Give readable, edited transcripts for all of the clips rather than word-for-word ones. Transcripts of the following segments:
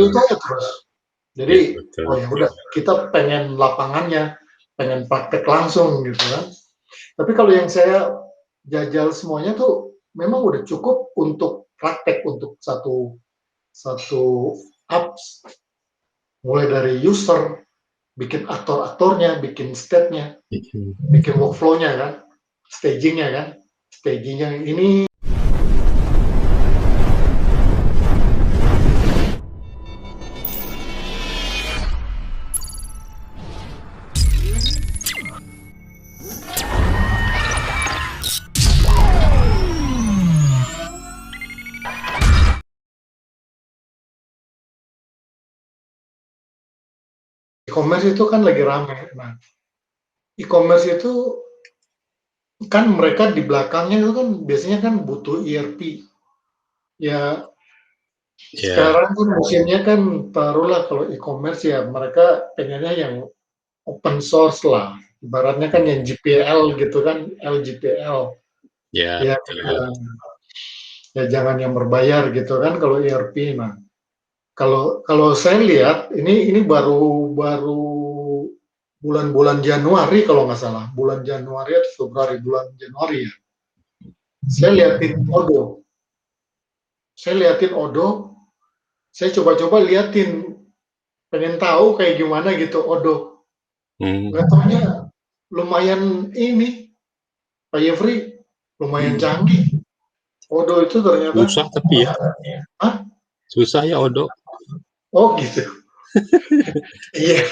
itu aja terus. Jadi, Ya, betul. oh ya udah, kita pengen lapangannya, pengen praktek langsung gitu kan. Tapi kalau yang saya jajal semuanya tuh memang udah cukup untuk praktek untuk satu satu apps, mulai dari user, bikin aktor-aktornya, bikin step-nya, bikin workflow-nya kan, staging-nya kan, staging-nya ini. E-commerce itu kan lagi rame. Nah, e-commerce itu kan mereka di belakangnya itu kan biasanya kan butuh ERP. Ya, Ya, sekarang kan musimnya kan taruhlah kalau e-commerce ya mereka pengennya yang open source lah. Ibaratnya kan yang GPL gitu kan, LGPL. ya, Ya, betul. ya jangan yang berbayar gitu kan kalau ERP. Nah, kalau kalau saya lihat ini baru baru bulan-bulan Januari kalau nggak salah, bulan Januari atau Februari, bulan Januari ya. Saya liatin Odoo, saya coba-coba liatin, pengen tahu kayak gimana gitu Odoo. Hmm. Nggak taunya lumayan ini, Pak Yefri, lumayan canggih. Odoo itu ternyata. Susah tapi ya, Hah? susah ya Odo. Oh gitu. Iya,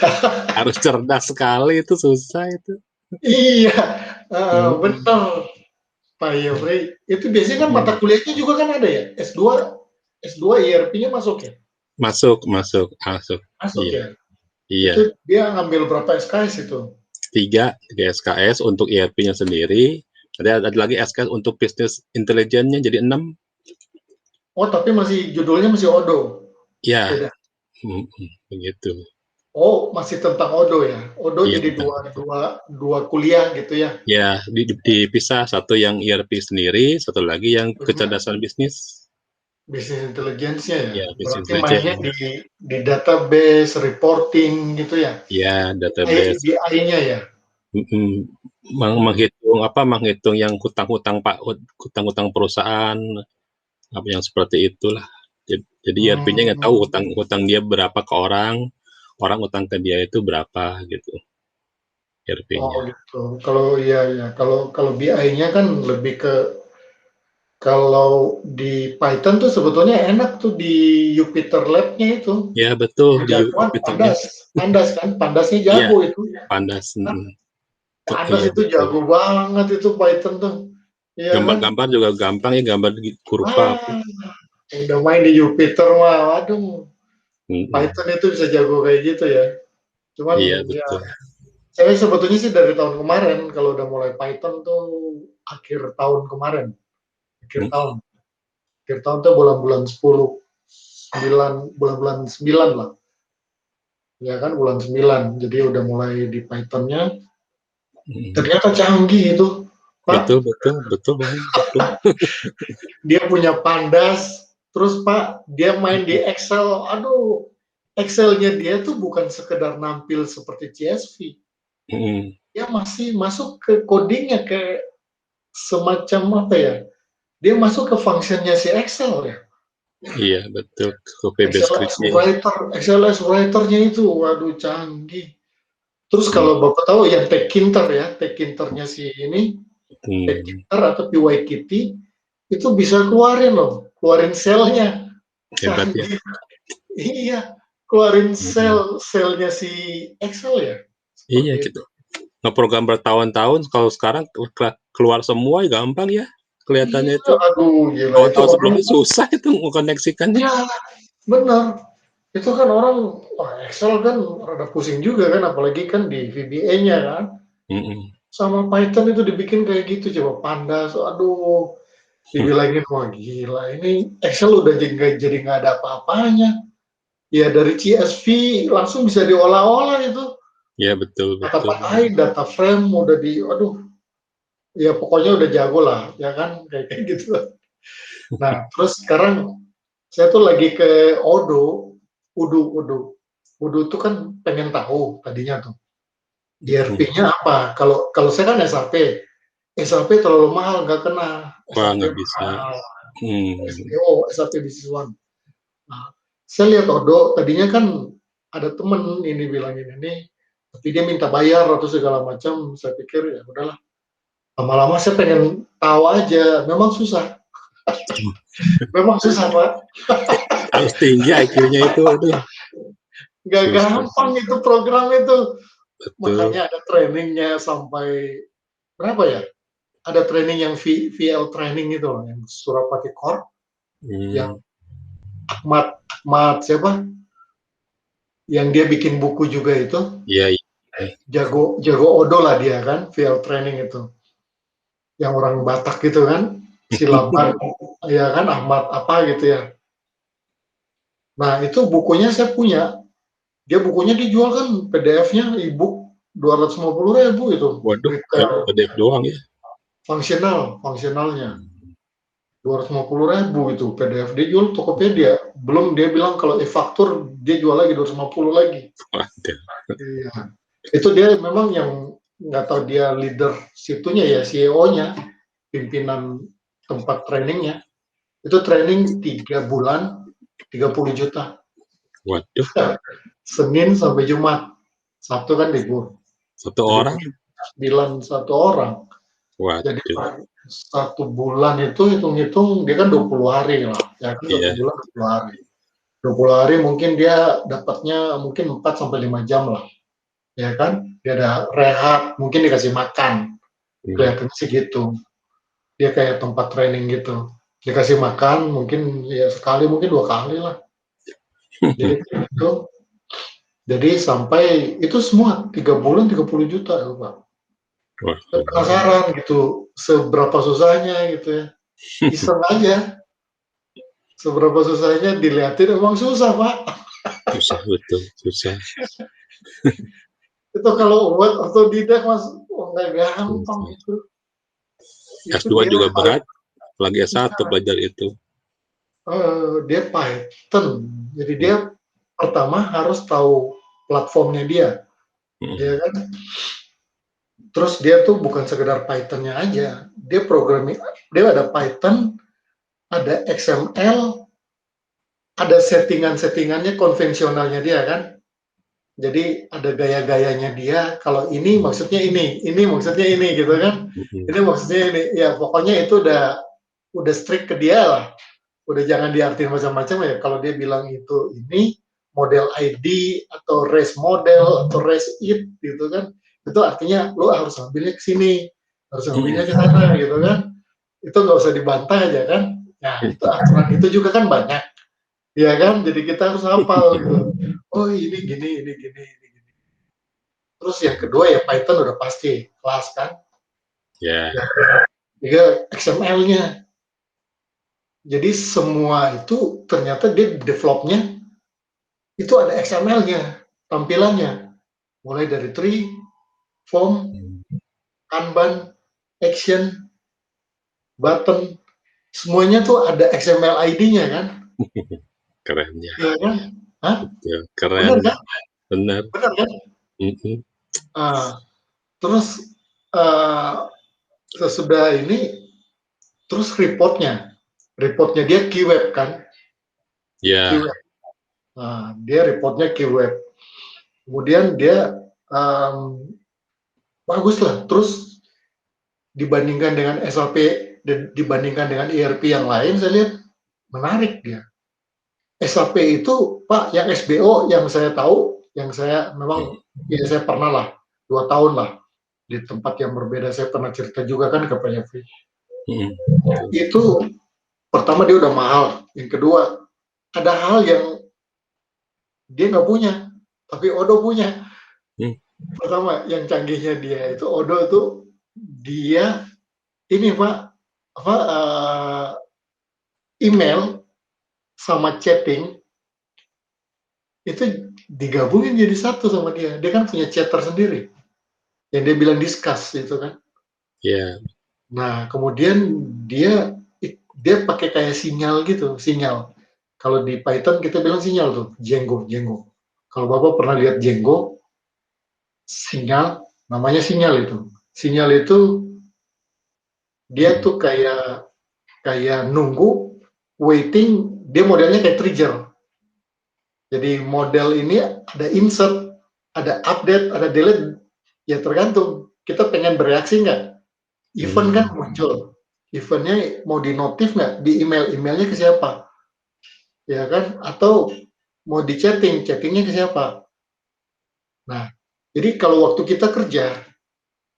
Harus cerdas sekali, itu susah itu. iya, Hmm. benar Pak Yefri. Itu biasanya kan mata kuliahnya juga kan ada ya, S2 ERP-nya masuk ya? Masuk, masuk, masuk. Masuk Iya, ya? iya. Itu dia ngambil berapa SKS itu? Tiga SKS untuk ERP-nya sendiri. Ada lagi SKS untuk bisnis intelijennya, jadi 6. Oh, tapi masih judulnya masih Odoo, Ya, beda. begitu. Oh, masih tentang Odoo ya? Odoo Iya, jadi tentang dua itu. dua dua kuliah gitu ya? Ya, dipisah, satu yang ERP sendiri, satu lagi yang Mhm. kecerdasan bisnis. Bisnis intelligence-nya ya? Ya, bisnis Berarti mainnya intelijen. di database, reporting gitu ya? Ya, database. Di AI-nya ya? Menghitung apa, menghitung yang hutang-hutang Pak, hutang-hutang perusahaan, apa yang seperti itulah. Jadi ERP-nya nggak tahu Hmm. hutang dia berapa ke orang, orang hutang ke dia itu berapa gitu Oh ERP-nya. gitu. Kalau iya ya, kalau kalau BI-nya kan lebih ke, kalau di Python tuh sebetulnya enak tuh di Jupyter Lab-nya itu. Ya betul, Yang di jagoan Jupyter-nya. Pandas, Pandas kan, Pandasnya Iya, jago itu. Pandas. Pandas Iya itu betul. jago banget itu Python tuh. Iya kan? Gambar-gambar juga gampang ya, gambar kurva apa. Ah, udah main di Jupyter mah, waduh. Mm-mm. Python itu bisa jago kayak gitu ya. Iya Cuman ya, betul. saya sebetulnya sih dari tahun kemarin kalau udah mulai Python tuh akhir tahun kemarin, akhir Mm. tahun. Akhir tahun tuh bulan-bulan 10, 9, bulan-bulan 9 lah. Ya kan bulan 9. Jadi udah mulai di Python-nya. Mm. Ternyata canggih itu, Pak. Betul, betul, betul, Bang. Betul. Dia punya Pandas, terus Pak, dia main di Excel. Aduh, Excel-nya dia tuh bukan sekedar nampil seperti CSV. Mm. Dia masih masuk ke codingnya, ke semacam apa ya? Dia masuk ke functionnya si Excel ya. Iya betul, copy base script-nya. XLS writer-nya itu, waduh canggih. Terus Mm. kalau Bapak tahu yang Tech ya, Tech si ini, Tech Mm. atau PyKitty, itu bisa keluarin loh, keluarin selnya. Hebat ya. Canggih. Iya, keluarin Mm. selnya si Excel ya. Iya, Seperti gitu. itu. Ngeprogram bertahun-tahun, kalau sekarang keluar semua ya gampang ya. Iya, Kelihatannya itu aduh gila itu tahun-tahun orang. sebelumnya susah itu mengkoneksikannya. Ya, benar. Itu kan orang, wah Excel kan rada pusing juga kan, apalagi kan di VBA-nya kan. Mm-mm. Sama Python itu dibikin kayak gitu, coba Pandas, aduh, dibilangin wah gila, ini Excel udah jadi nggak ada apa-apanya. Ya dari CSV langsung bisa diolah-olah itu. Ya betul, betul. Data frame udah di, aduh, ya pokoknya udah jago lah, ya kan, kayak gitu. Nah, terus sekarang saya tuh lagi ke Odoo. Udu tuh kan pengen tahu tadinya tuh, Mhm. ERP-nya apa, kalau saya kan SAP terlalu mahal, nggak kena, Wah, SAP nggak bisa. mahal, Hmm. SPO, SAP Business One. Nah, saya lihat Odo, tadinya kan ada temen ini bilangin ini, tapi dia minta bayar atau segala macam, saya pikir ya udahlah, lama-lama saya pengen tahu aja, memang susah Pak, Harus tinggi IQ-nya itu, aduh, nggak susah. gampang itu program itu, Betul. makanya ada trainingnya sampai berapa ya? Ada training yang VL training itu loh, yang Surapati Core, yang Hmm. Ahmad, Ahmad siapa? Yang dia bikin buku juga itu, Iya, iya. jago jago Odo lah dia kan, VL training itu. Yang orang Batak gitu kan, Silaban, ya kan Ahmad apa gitu ya. Nah itu bukunya saya punya, dia bukunya dijual kan PDF-nya e-book 250.000 itu, Waduh, retail, PDF doang ya. fungsionalnya 250.000 itu PDF, dia jual Tokopedia, belum dia bilang kalau e-faktur dia jual lagi 250 lagi. Waduh. Iya. Itu dia memang yang nggak tahu dia leader situnya ya, CEO-nya, pimpinan tempat trainingnya. Itu training 3 bulan, 30 juta. Waduh, Senin sampai Jumat. Sabtu kan libur. satu Jadi orang. 9 satu orang. Jadi Waduh, 1 bulan itu hitung-hitung dia kan 20 hari lah. Ya kan 1 iya. bulan 20 hari. 20 hari mungkin dia dapatnya mungkin 4 sampai 5 jam lah. Ya kan? Dia ada rehat, mungkin dikasih makan. Hmm. Kelihatannya sih gitu. Dia kayak tempat training gitu. Dikasih makan mungkin ya sekali, mungkin 2 kali lah. Jadi itu, jadi sampai itu semua 3 bulan 30 juta ya Pak. Wah, Saya lumayan. penasaran gitu, seberapa susahnya gitu ya. Iseng aja, seberapa susahnya dilihatin emang susah Pak. Susah betul, susah. Itu kalau buat otodidak Mas, oh, nggak gampang Susah. itu. Itu S2 dia juga berat, apalagi S1 belajar itu. dia Python. Jadi Hmm. dia pertama harus tahu platformnya dia, Hmm. ya kan? Terus dia tuh bukan sekedar Python-nya aja, dia programming, dia ada Python, ada XML, ada settingan-settingannya konvensionalnya dia kan. Jadi ada gaya-gayanya dia, kalau ini maksudnya ini maksudnya ini gitu kan. Hmm. Ini maksudnya ini, ya pokoknya itu udah strict ke dia lah. Udah jangan diartiin macam-macam ya. Kalau dia bilang itu ini model ID atau race model atau race it gitu kan, itu artinya lo harus ambilnya ke sini, harus ambilnya ke sana gitu kan. Itu nggak usah dibantah aja kan. Nah itu aturan itu juga kan banyak, ya kan. Jadi kita harus hafal gitu. Oh ini gini. Terus yang kedua ya Python udah pasti kelas kan. Ya, Ya, juga XML-nya. Jadi semua itu ternyata dia developnya itu ada XML-nya, tampilannya. Mulai dari tree, form, kanban, action, button, semuanya tuh ada XML ID-nya kan? keren ya. Iya kan? Hah? Ya, keren, Benar kan? benar. Benar kan? Hmm. Ah, terus uh, sesudah ini, terus reportnya dia keyweb kan? Ya, Keyweb. Nah, dia reportnya keyweb. Kemudian dia um, bagus lah. Terus dibandingkan dengan SAP, dibandingkan dengan ERP yang lain, saya lihat menarik dia. SAP itu Pak, yang SBO yang saya tahu, yang saya memang ya saya pernah lah 2 tahun lah di tempat yang berbeda, saya pernah cerita juga kan ke Pak Yafri. hmm. Itu pertama dia udah mahal, yang kedua ada hal yang dia nggak punya, tapi Odo punya. Hmm. Pertama yang canggihnya dia itu Odo itu dia ini Pak apa email sama chatting itu digabungin jadi satu sama dia. Dia kan punya chatter sendiri yang dia bilang discuss itu kan. Ya, Nah kemudian dia dia pakai kayak sinyal gitu, sinyal. Kalau di Python kita bilang sinyal tuh, Django. Kalau Bapak pernah lihat Django, sinyal, namanya sinyal itu. Sinyal itu dia tuh kayak nunggu, waiting, dia modelnya kayak trigger. Jadi model ini ada insert, ada update, ada delete, ya tergantung. Kita pengen bereaksi nggak? Event kan muncul. Eventnya mau di notif nggak? Di emailnya ke siapa? Ya kan? Atau mau di chattingnya ke siapa? Nah, jadi kalau waktu kita kerja,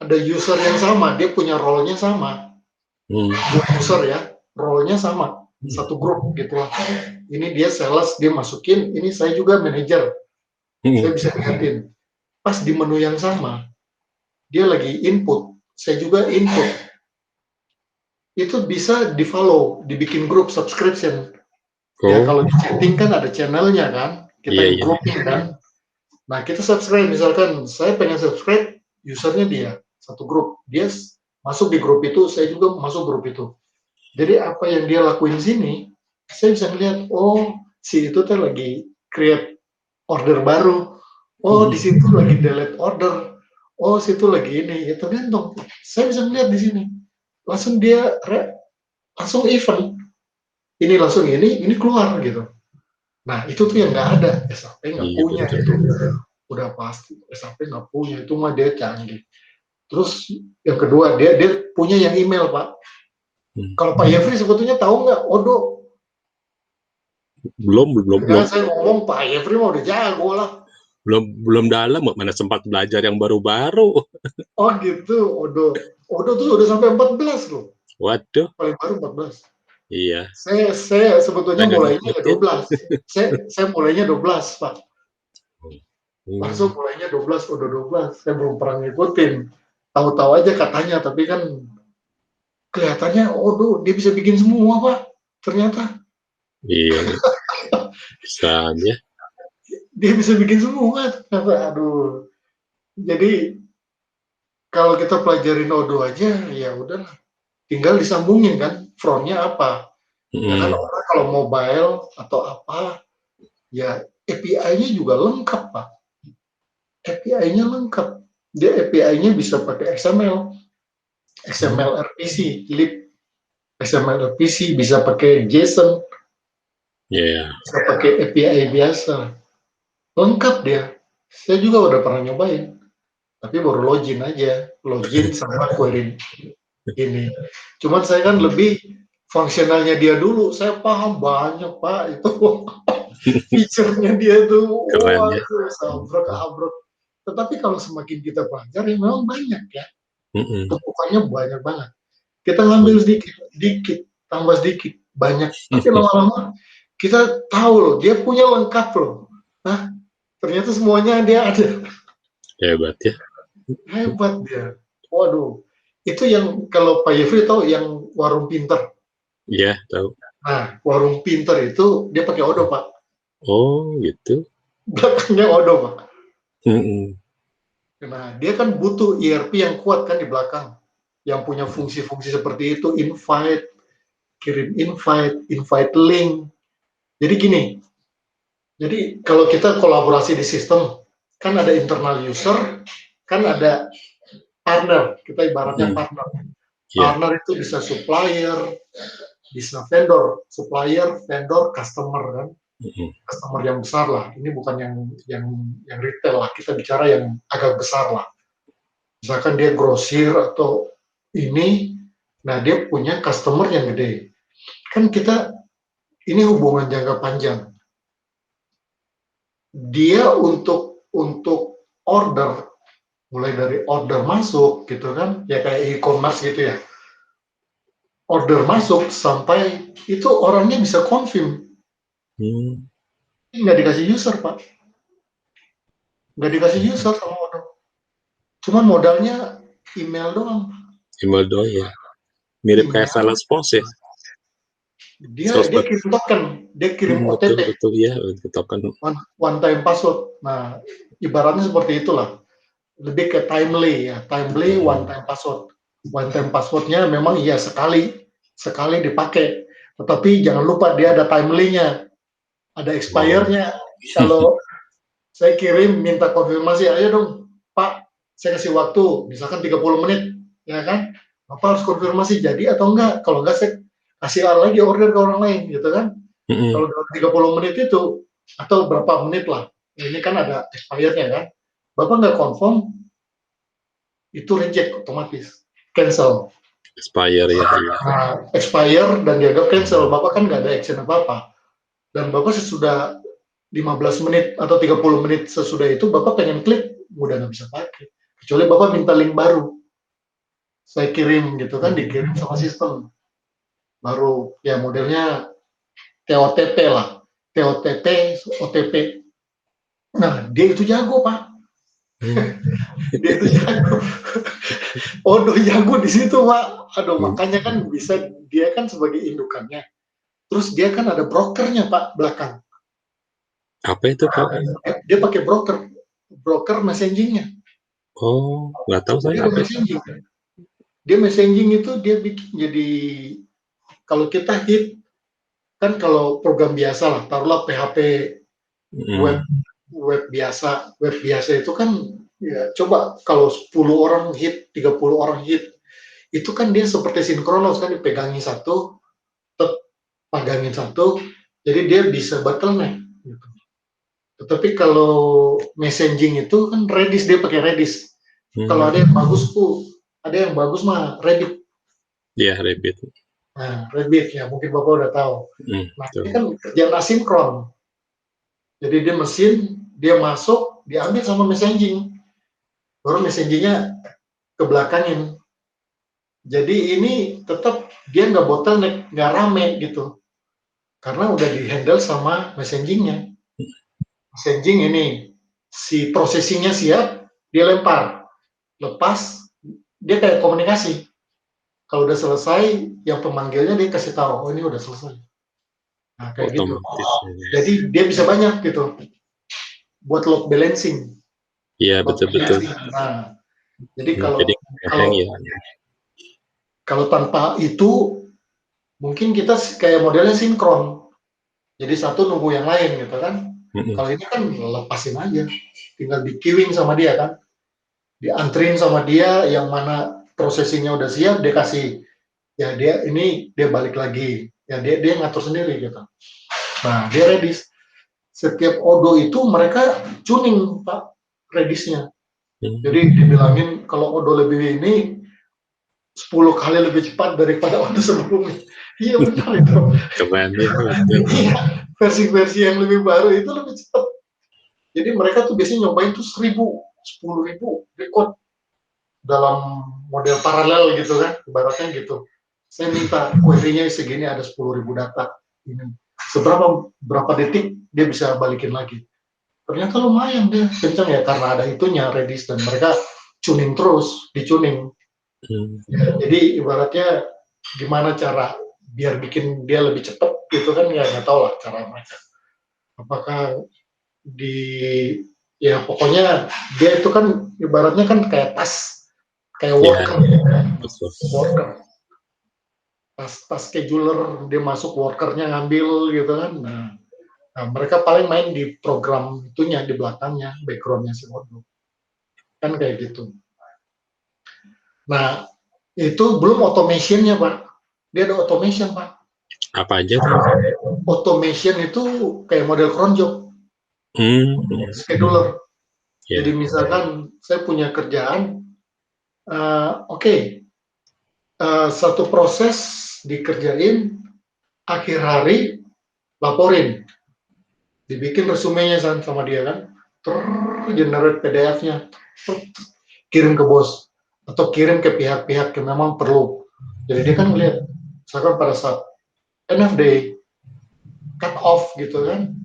ada user yang sama, dia punya role-nya sama. Dua user ya, role-nya sama. Satu grup gitu lah. Ini dia sales, dia masukin, ini saya juga manajer. Saya bisa lihatin. Pas di menu yang sama, dia lagi input, saya juga input. Itu bisa di-follow, dibikin grup subscription. Ya kalau di chatting kan ada channelnya kan, kita grouping kan. Nah kita subscribe, misalkan saya pengen subscribe, usernya dia, satu grup. Dia masuk di grup itu, saya juga masuk grup itu. Jadi apa yang dia lakuin sini, saya bisa ngeliat, oh si itu tuh lagi create order baru, oh di situ lagi delete order, oh situ lagi ini, ya tergantung. Saya bisa ngeliat di sini, langsung dia langsung event, ini langsung ini keluar gitu. Nah itu tuh yang nggak ada, SAP nggak punya itu, udah pasti SAP nggak punya, itu mah dia canggih. Terus yang kedua dia punya yang email Pak. Kalau Pak Yefri sebetulnya tahu nggak Odo? Belum. Saya ngomong Pak Yefri mau udah jago lah. Belum dalam, mana sempat belajar yang baru-baru. Oh gitu, Odo tuh udah sampai 14 loh. Waduh. Paling baru 14. Iya. Saya sebetulnya mulainya 12. Saya mulainya 12 Pak. Langsung mulainya 12, udah 12. Saya belum pernah ngikutin. Tahu-tahu aja katanya, tapi kan kelihatannya, dia bisa bikin semua Pak. Ternyata. Iya. Bisa aja. Dia bisa bikin semua. Aduh. Jadi kalau kita pelajarin Odoo aja, ya udah, tinggal disambungin kan, frontnya apa. Ya kan orang kalau mobile atau apa, ya API-nya juga lengkap Pak. API-nya lengkap. Dia API-nya bisa pakai XML RPC, lib XML RPC, bisa pakai JSON, bisa pakai API biasa. Lengkap dia. Saya juga udah pernah nyobain, tapi baru login aja, login sama query ini. Cuman saya kan lebih fungsionalnya dia dulu, saya paham banyak Pak itu feature-nya dia tuh, keren ya. abrek. Tetapi kalau semakin kita pelajari memang banyak ya, tumpukannya banyak banget. Kita ngambil sedikit, tambah sedikit, banyak. Tapi lama-lama kita tahu loh, dia punya lengkap loh. Nah, ternyata semuanya dia ada. Hebat ya. Hebat dia. Waduh. Itu yang kalau Pak Yefri tahu yang warung pinter. Iya, tahu. Nah, warung pinter itu dia pakai Odoo, Pak. Oh, gitu. Belakangnya Odoo, Pak. Nah, dia kan butuh ERP yang kuat kan di belakang. Yang punya fungsi-fungsi seperti itu, invite, kirim invite link. Jadi gini, jadi kalau kita kolaborasi di sistem, kan ada internal user, kan ada partner, kita ibaratnya partner. Partner itu bisa supplier, bisa vendor, supplier, vendor, customer kan. Customer yang besar lah. Ini bukan yang retail lah. Kita bicara yang agak besar lah. Misalkan dia grosir atau ini, nah dia punya customer yang gede. Kan kita ini hubungan jangka panjang. Dia untuk order, mulai dari order masuk gitu kan, ya kayak e-commerce gitu ya. Order masuk sampai itu orangnya bisa confirm. Nggak dikasih user Pak. Nggak dikasih user sama Odoo. Cuman modalnya email doang. Email doang ya. Mirip kayak Salesforce ya. Dia kirim token, dia kirim OTP. Betul ya, token. One time password. Nah, ibaratnya seperti itulah. Lebih ke timely ya, timely one time password. One time passwordnya memang iya sekali dipakai. Tetapi jangan lupa dia ada timely-nya. ada expire-nya. Kalau saya kirim minta konfirmasi, ayo dong Pak, saya kasih waktu, misalkan 30 menit, ya kan? Bapak harus konfirmasi jadi atau enggak. Kalau enggak, saya kasih lagi order ke orang lain, gitu kan? Mm-mm. Kalau dalam 30 menit itu, atau berapa menit lah, ini kan ada expired-nya kan? Bapak nggak confirm, itu reject otomatis, cancel. Expire ya, iya. Nah, expire dan dianggap cancel, Bapak kan nggak ada action apa-apa. Dan Bapak sesudah 15 menit atau 30 menit sesudah itu, Bapak pengen klik, udah nggak bisa pakai. Kecuali Bapak minta link baru. Saya kirim gitu kan, dikirim sama sistem. Baru, ya modelnya TOTP lah. TOTP, OTP. Nah, dia itu jago, Pak. Dia itu jago. Odo jago di situ, Pak. Aduh, makanya kan bisa, dia kan sebagai indukannya. Terus dia kan ada brokernya, Pak, belakang. Apa itu, Pak? Dia pakai broker messaging-nya. Oh, nggak tahu Dia saya apa itu. messaging. Dia messaging itu dia bikin jadi, kalau kita hit, kan kalau program biasa lah, taruhlah PHP web Mm. web biasa itu kan, ya coba kalau 10 orang hit, 30 orang hit, itu kan dia seperti sinkronos kan, dipegangin satu, pegangin satu, jadi dia bisa bottleneck gitu. Tetapi kalau messaging itu kan Redis, dia pakai Redis. Kalau ada yang bagus tuh, ada yang bagus mah Reddit. Iya, Rabbit. Nah, Reddit ya mungkin Bapak udah tahu. Nah, Betul. ini kan kerjaan asinkron. Jadi dia mesin, dia masuk, diambil sama messaging. Baru messagingnya ke belakangin. Jadi ini tetap dia nggak bottleneck, nggak rame gitu. Karena udah di-handle sama messagingnya. Messaging ini, si processingnya siap, dia lempar. Lepas, dia kayak komunikasi. Kalau udah selesai, yang pemanggilnya dia kasih tahu, oh ini udah selesai. Nah, kayak gitu. Otomatis. Jadi dia bisa banyak gitu. Buat load balancing. Iya, Load betul-betul. balancing. Nah, jadi Jadi ngeheng ya. kalau tanpa itu, mungkin kita kayak modelnya sinkron. Jadi satu nunggu yang lain gitu kan. Kalau ini kan lepasin aja. Tinggal di queuing sama dia kan. Diantrin sama dia, yang mana prosesinya udah siap, dia kasih. Ya dia ini, dia balik lagi. Ya dia ngatur sendiri gitu. Nah, dia Redis. Setiap Odo itu mereka tuning, Pak, Redisnya. Jadi dibilangin kalau Odo lebih ini 10 kali lebih cepat daripada Odo sebelumnya. Iya benar itu. Keren ya. Iya, versi-versi yang lebih baru itu lebih cepat. Jadi mereka tuh biasanya nyobain tuh 1000, 10.000 record dalam model paralel gitu kan, ibaratnya gitu. Saya minta query-nya segini, ada 10.000 data. Ini berapa detik dia bisa balikin lagi. Ternyata lumayan dia kencang ya, karena ada itunya Redis, dan mereka tuning terus, dicuning. Ya, jadi ibaratnya gimana cara biar bikin dia lebih cepat gitu kan, ya nggak tahu lah cara mereka. Apakah di, ya pokoknya dia itu kan ibaratnya kan kayak tas, kayak worker, worker. Tas scheduler, dia masuk, workernya ngambil gitu kan. Nah, mereka paling main di program itunya, di belakangnya, backgroundnya si Odoo. Kan kayak gitu. Nah, itu belum automationnya, Pak. Dia ada automation, Pak. Apa aja tuh? Automation itu kayak model cron job. Scheduler. Yeah. Jadi misalkan saya punya kerjaan, satu proses dikerjain, akhir hari laporin, dibikin resumenya sama dia kan, generate PDF-nya, kirim ke bos atau kirim ke pihak-pihak yang memang perlu. Jadi dia kan melihat, misalkan pada saat end of day, cut off gitu kan,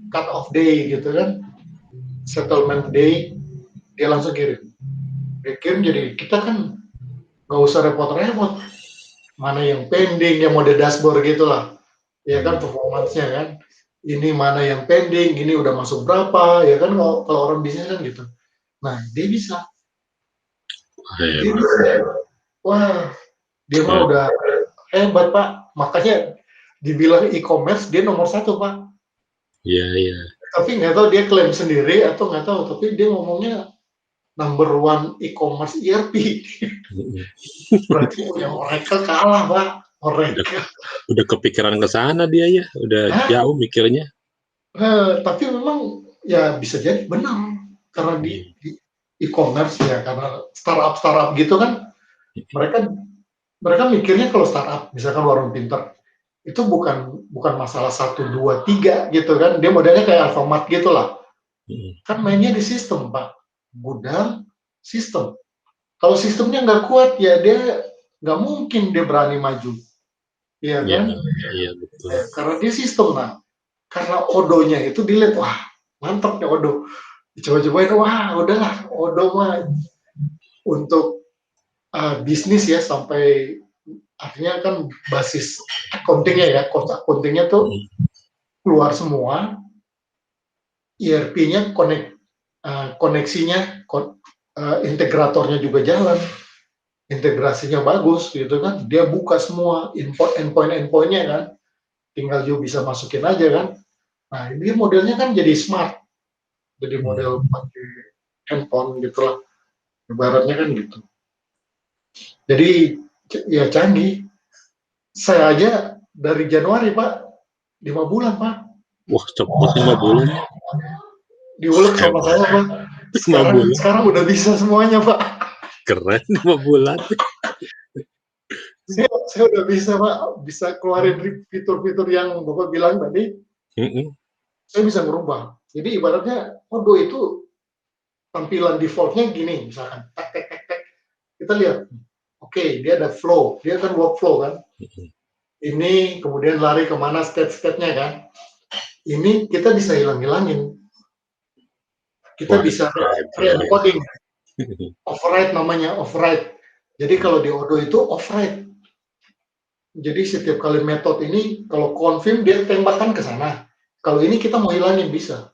cut off day gitu kan, settlement day, dia langsung kirim. Dia kirim, jadi kita kan nggak usah repot-repot. Mana yang pending, yang mode dashboard gitulah, ya kan, performance-nya kan. Ini mana yang pending, ini udah masuk berapa, ya kan, kalau orang bisnis kan gitu. Nah, dia bisa. Dia bisa. Wah, dia mah udah hebat, Pak. Makanya dibilang e-commerce, dia nomor 1, Pak. Iya, iya. Tapi nggak tahu dia klaim sendiri atau nggak tahu, tapi dia ngomongnya number one e-commerce ERP. Mm-mm. Berarti punya Oracle kalah, Pak. Udah Oracle. udah kepikiran ke sana dia ya, udah Hah? jauh mikirnya. Tapi memang ya bisa jadi benar karena Hmm. di e-commerce ya karena startup gitu kan mereka mereka mikirnya kalau startup misalkan warung pintar itu bukan masalah satu dua tiga gitu kan dia modelnya kayak Alfamart gitulah Hmm. kan mainnya di sistem Pak gudang sistem kalau sistemnya nggak kuat ya dia nggak mungkin dia berani maju ya Iya, kan iya betul. karena dia sistem nah karena odonya itu dilihat wah mantap ya odo coba-cobain wah udahlah odo mah untuk bisnis ya sampai akhirnya kan basis accounting-nya ya cost accounting-nya tuh Hmm. keluar semua ERP-nya koneksinya integratornya juga jalan integrasinya bagus gitu kan dia buka semua endpoint-endpointnya kan tinggal juga bisa masukin aja kan nah ini modelnya kan jadi smart jadi Hmm. model pakai handphone gitu lah ibaratnya kan gitu jadi ya canggih saya aja dari Januari Pak 5 bulan Pak Wah, cepet 5 bulan. diulek sama Hebat. saya Pak lima sekarang bulan. sekarang udah bisa semuanya Pak Keren 5 bulan. saya udah bisa Pak bisa keluarin fitur-fitur yang Bapak bilang tadi Mm-mm. saya bisa ngerubah jadi ibaratnya Odo itu tampilan defaultnya gini misalkan tek tek tek tek kita lihat oke dia ada flow dia kan workflow kan Mm-mm. ini kemudian lari kemana step-stepnya kan ini kita bisa hilang-hilangin kita Wah, bisa hebat. re-encoding override namanya override jadi kalau di Odo itu override jadi setiap kali metode ini kalau confirm dia tembakan ke sana kalau ini kita mau hilangin bisa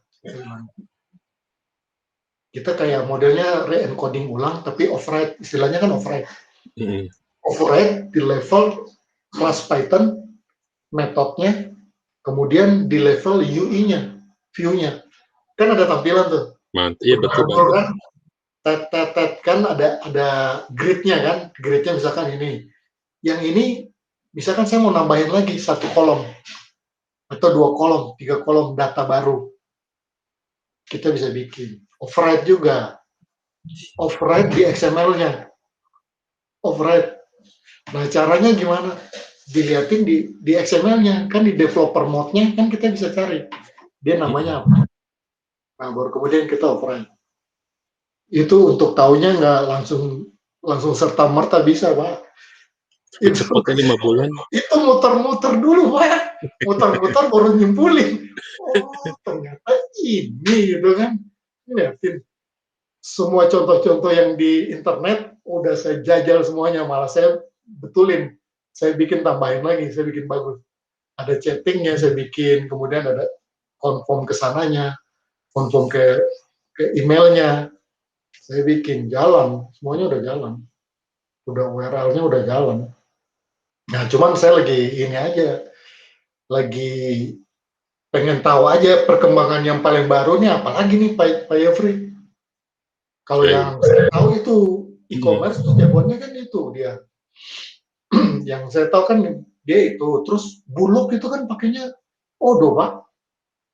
kita kayak modelnya re-encoding ulang tapi override istilahnya kan override Mm-mm. override di level kelas Python metodenya kemudian di level UI-nya view-nya kan ada tampilan tuh Mantap. Iya betul betul banget. kan tet kan ada grid-nya kan grid-nya misalkan ini yang ini misalkan saya mau nambahin lagi satu kolom atau 2 kolom 3 kolom data baru kita bisa bikin override juga override di XML-nya override nah caranya gimana dilihatin di XML-nya kan di developer mode-nya kan kita bisa cari dia namanya Mm-mm. apa nah baru kemudian kita override itu untuk tahunya nggak langsung langsung serta merta bisa Pak Tapi itu cepetnya 5 bulan. itu muter-muter dulu Pak muter-muter baru nyimpulin oh ternyata ini gitu kan lihatin semua contoh-contoh yang di internet udah saya jajal semuanya malah saya betulin saya bikin tambahin lagi saya bikin bagus ada chattingnya saya bikin kemudian ada confirm ke sananya confirm ke emailnya saya bikin jalan semuanya udah jalan udah URL-nya udah jalan nah cuman saya lagi ini aja lagi pengen tahu aja perkembangan yang paling baru nih apalagi nih Pak Yofri kalau Kayak. yang saya tahu itu Mm. e-commerce tuh jagoannya kan itu dia yang saya tahu kan dia itu terus Bulog itu kan pakainya Odo Pak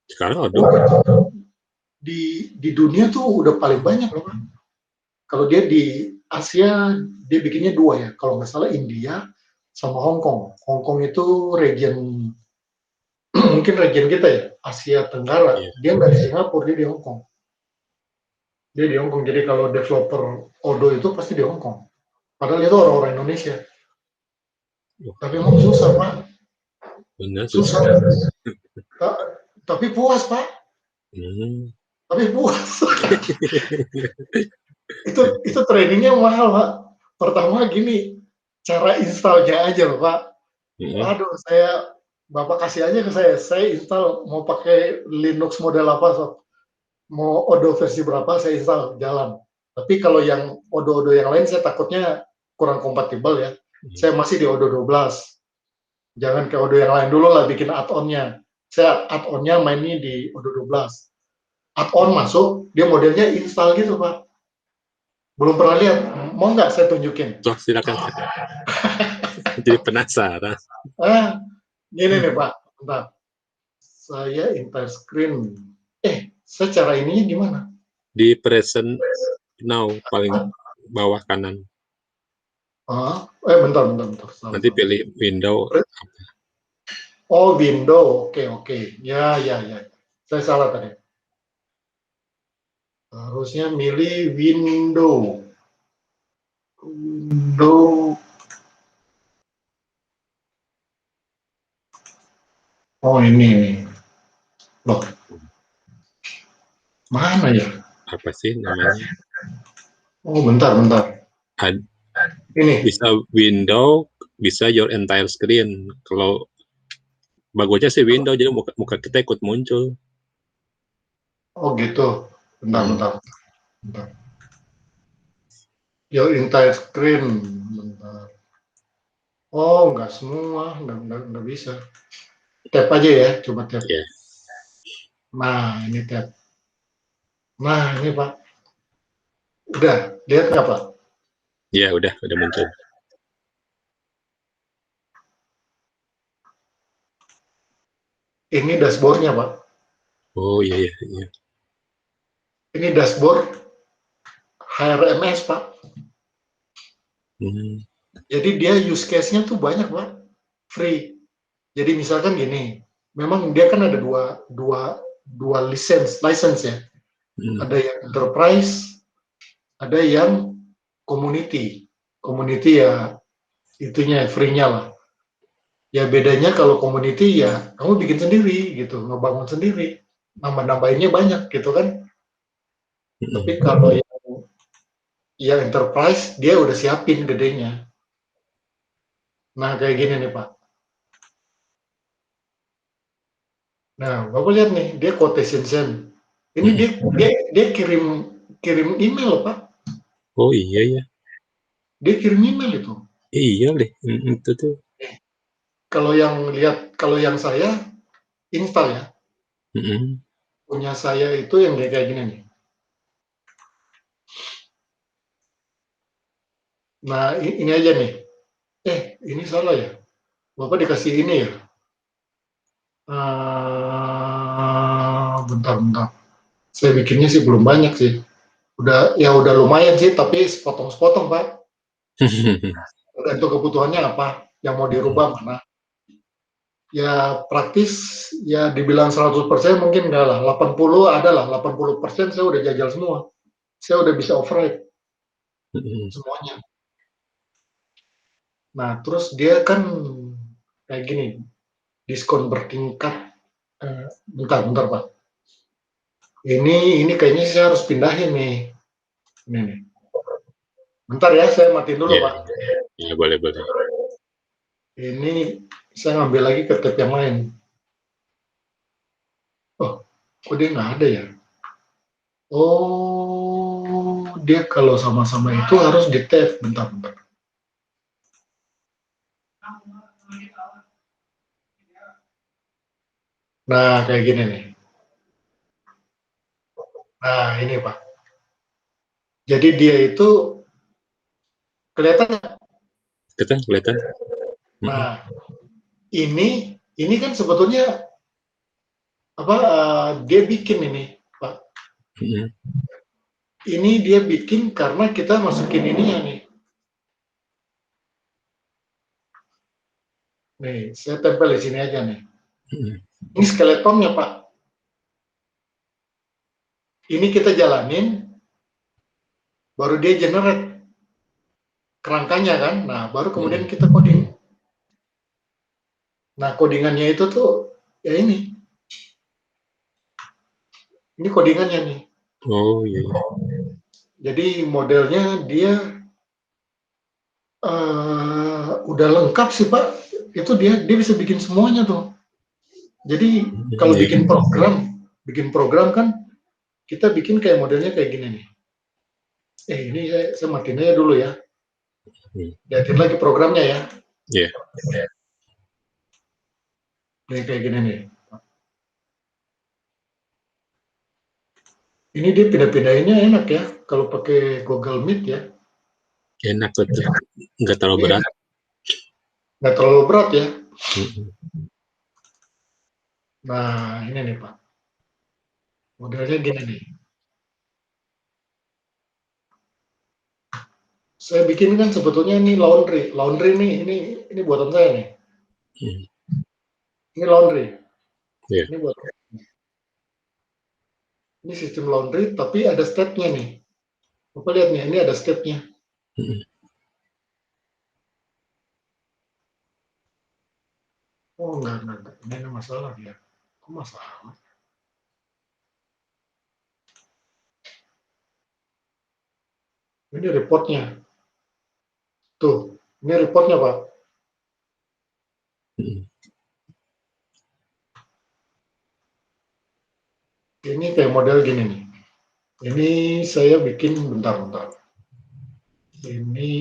Sekarang aduh. Odo itu di dunia tuh udah paling banyak loh Pak kalau dia di Asia dia bikinnya 2 ya kalau nggak salah India sama Hong Kong Hong Kong itu region mungkin region kita ya Asia Tenggara Iya. dia nggak di Singapura dia di Hong Kong dia di Hong Kong jadi kalau developer Odo itu pasti di Hong Kong padahal itu orang-orang Indonesia Wah, tapi emang susah Pak benar susah. susah tapi puas Pak Hmm. tapi puas itu trainingnya mahal Pak pertama gini cara installnya aja loh Pak Mm-mm. waduh Bapak kasih aja ke saya install mau pakai Linux model apa sob mau Odo versi berapa saya install jalan tapi kalau yang Odo-Odo yang lain saya takutnya kurang kompatibel ya Mm. saya masih di Odo 12 jangan ke Odo yang lain dulu lah bikin add-onnya Saya add-on-nya mainnya di Odoo 12. Add-on masuk, dia modelnya install gitu, Pak. Belum pernah lihat. Mau nggak saya tunjukin? Sok, silakan. Jadi penasaran. Gini nih, Pak. Bentar. Saya entire screen. Saya cara ininya gimana? Di present now paling bawah kanan. Bentar. Nanti pilih window. Oh, window. Oke. Ya. Saya salah tadi. Harusnya milih window. Oh, ini. Loh. Mana ya? Apa sih namanya? Oh, bentar. Ini. Bisa window, bisa your entire screen. Kalau bagusnya sih window, jadi muka kita ikut muncul. Oh, gitu. Bentar. Your entire screen. Bentar. Oh, nggak semua. Nggak bisa. Tap aja ya. Coba tap. Yeah. Nah, ini tap. Nah, ini Pak. Udah. Lihat nggak, Pak? Ya, udah muncul. Ini dashboard-nya, Pak. Oh, iya. Ini dashboard HRMS, Pak. Jadi dia use case-nya tuh banyak, Pak. Free. Jadi misalkan gini, memang dia kan ada dua license ya. Ada yang enterprise, ada yang community. Community ya itunya free-nya lah. Ya bedanya kalau community ya kamu bikin sendiri gitu, ngebangun sendiri. Nambah-nambahinnya banyak gitu kan. Tapi kalau yang enterprise dia udah siapin gedenya. Nah, kayak gini nih, Pak. Nah, Bapak lihat nih, dia quotation send. Ini dia kirim email loh, Pak. Oh, iya ya. Dia kirim email itu. Iya deh, itu tuh. Kalau yang saya install ya. Punya saya itu yang kayak gini nih. Nah, ini aja nih. Ini salah ya. Bapak dikasih ini ya. Bentar. Saya bikinnya sih belum banyak sih. Udah lumayan sih, tapi sepotong-sepotong, Pak. Untuk kebutuhannya apa? Yang mau dirubah mana? Ya praktis, ya dibilang 100% mungkin enggak lah. 80 adalah, 80% saya udah jajal semua. Saya udah bisa override semuanya. Nah, terus dia kan kayak gini, diskon bertingkat. Bentar, Pak. Ini kayaknya saya harus pindahin nih. Ini nih. Bentar ya, saya matiin dulu, Pak. Ya, boleh. Ini saya ngambil lagi ke tab yang lain. Oh, kok dia nggak ada ya? Oh, dia kalau sama-sama itu harus di tab. Bentar. Nah, kayak gini nih. Nah, ini Pak. Jadi dia itu kelihatan. Kelihatan. Nah, ini kan sebetulnya apa? Dia bikin ini, Pak. Ini dia bikin karena kita masukin ininya nih. Nih, saya tempel di sini aja nih. Ini skeletonnya, Pak. Ini kita jalanin, baru dia generate kerangkanya kan. Nah, baru kemudian kita coding. Nah, codingannya itu tuh ya ini. Ini codingannya nih. Oh, iya. Jadi modelnya dia udah lengkap sih, Pak. Itu dia bisa bikin semuanya tuh. Jadi kalau bikin program kan kita bikin kayak modelnya kayak gini nih. Ini saya matiin aja dulu ya. Lihatin lagi programnya ya. Iya. Nih kayak gini nih. Ini dia pindah-pindahinnya enak ya, kalau pakai Google Meet ya. Enak betul, nggak terlalu Ini berat. nggak terlalu berat ya. Mm-mm. Nah, ini nih Pak. Modelnya gini nih. Saya bikin kan sebetulnya ini laundry. Laundry nih, ini buatan saya nih. Mm. Ini laundry. Ya. Ini buat ini sistem laundry tapi ada stepnya nih. Bapak lihat nih, ini ada stepnya. Mm-mm. Oh enggak. Ini ada masalah ya. Kok masalah? Ini reportnya. Tuh, ini reportnya Pak. Mm-mm. Ini kayak model gini nih. Ini saya bikin bentar-bentar. Ini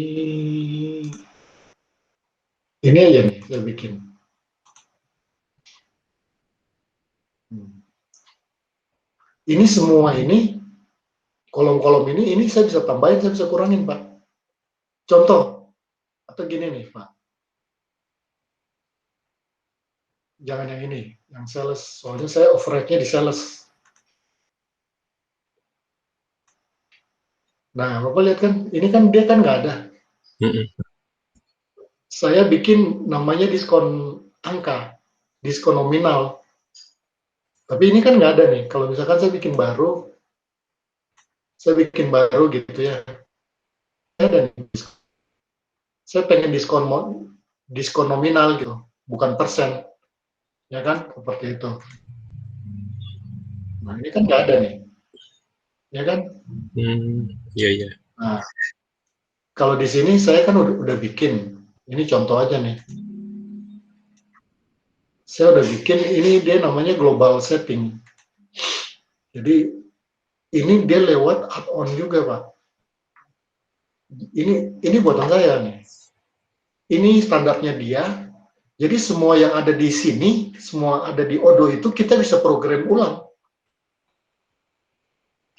aja nih saya bikin. Hmm. Ini semua ini kolom-kolom ini saya bisa tambahin, saya bisa kurangin Pak. Contoh atau gini nih Pak. Jangan yang ini, yang sales. Soalnya saya override-nya di sales. Nah, Bapak lihat kan, ini kan dia kan nggak ada. Mm-mm. Saya bikin namanya diskon angka, diskon nominal. Tapi ini kan nggak ada nih. Kalau misalkan saya bikin baru gitu ya. Ada nih, saya pengen diskon nominal gitu, bukan persen, ya kan? Seperti itu. Nah, ini kan nggak ada nih, ya kan? Ya, ya. Nah, kalau di sini saya kan udah bikin. Ini contoh aja nih. Saya udah bikin, ini dia namanya global setting. Jadi ini dia lewat add-on juga, Pak. Ini buatan saya nih. Ini standarnya dia. Jadi semua yang ada di sini, semua ada di Odoo itu kita bisa program ulang.